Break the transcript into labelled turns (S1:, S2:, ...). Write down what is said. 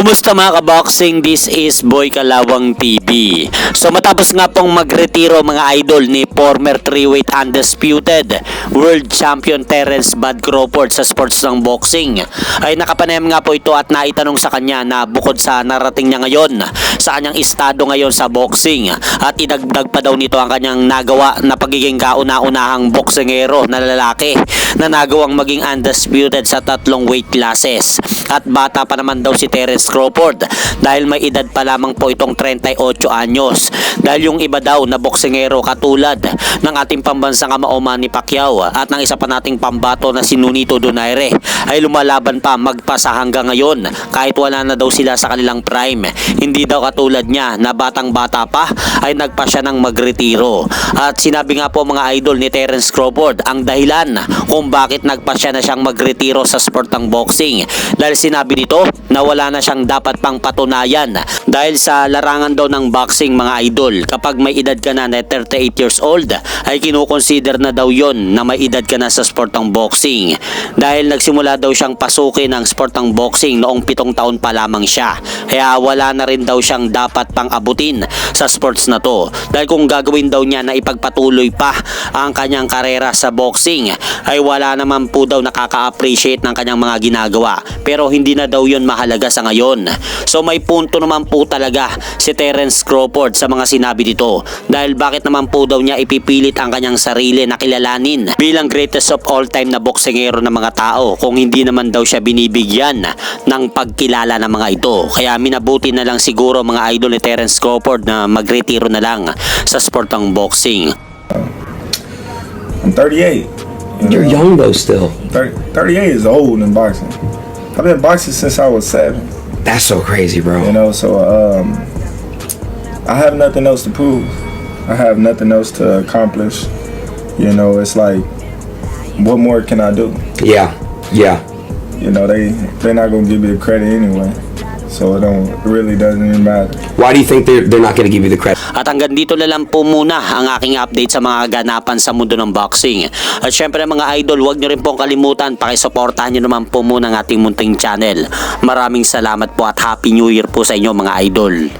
S1: Kumusta mga kaboxing? This is Boy Kalawang TV. So matapos nga pong magretiro mga idol ni former 3-weight undisputed world champion Terence Bud Crawford sa sports ng boxing, ay nakapanayam nga po ito at naitanong sa kanya na bukod sa narating niya ngayon sa kanyang estado ngayon sa boxing, at idagdag pa daw nito ang kanyang nagawa na pagiging kauna-unahang boksingero na lalaki na nagawang maging undisputed sa 3 weight classes. At bata pa naman daw si Terence Crawford dahil may edad pa lamang po itong 38 anyos. Dahil yung iba daw na boksingero katulad ng ating pambansang kamao Manny Pacquiao at ng isa pa nating pambato na si Nonito Donaire ay lumalaban pa magpasa hanggang ngayon kahit wala na daw sila sa kanilang prime. Hindi daw katulad niya na batang bata pa ay nagpa siya ng magretiro. At sinabi nga po mga idol ni Terence Crawford ang dahilan kung bakit nagpa siya na siyang magretiro sa sport ng boxing, dahil sinabi nito na wala na siyang dapat pang patunayan dahil sa larangan daw ng boxing mga idol, kapag may edad ka na 38 years old ay kinukonsider na daw yon na may edad ka na sa sport ng boxing, dahil nagsimula daw siyang pasukin ng sport ng boxing noong 7 taon pa lamang siya, kaya wala na rin daw siyang dapat pang abutin sa sports na to, dahil kung gagawin daw niya na ipagpatuloy pa ang kanyang karera sa boxing ay wala naman po daw nakaka-appreciate ng kanyang mga ginagawa, pero hindi na daw yon mahalaga sa ngayon. So may punto naman po talaga si Terence Crawford sa mga sinabi dito, dahil bakit naman po daw niya ipipilit ang kanyang sarili na kilalanin bilang greatest of all time na boksingero ng mga tao kung hindi naman daw siya binibigyan ng pagkilala ng mga ito. Kaya minabuti na lang siguro mga idol ni Terence Crawford na magretiro na lang sa sport ng boxing.
S2: I'm 38.
S3: You're young though still.
S2: 38 is old in boxing. I've been boxing since I was 7.
S3: That's so crazy, bro.
S2: You know, so I have nothing else to prove. I have nothing else to accomplish. You know, it's like, what more can I do?
S3: Yeah.
S2: You know, they're not gonna give me the credit anyway. So it really doesn't even matter.
S3: Why do you think they're not going to give you the credit?
S1: At hanggang dito na lang po muna ang aking update sa mga ganapan sa mundo ng boxing. At syempre mga idol, huwag nyo rin pong kalimutan, pakisuportahan nyo naman po muna ang ating munting channel. Maraming salamat po at Happy New Year po sa inyo mga idol.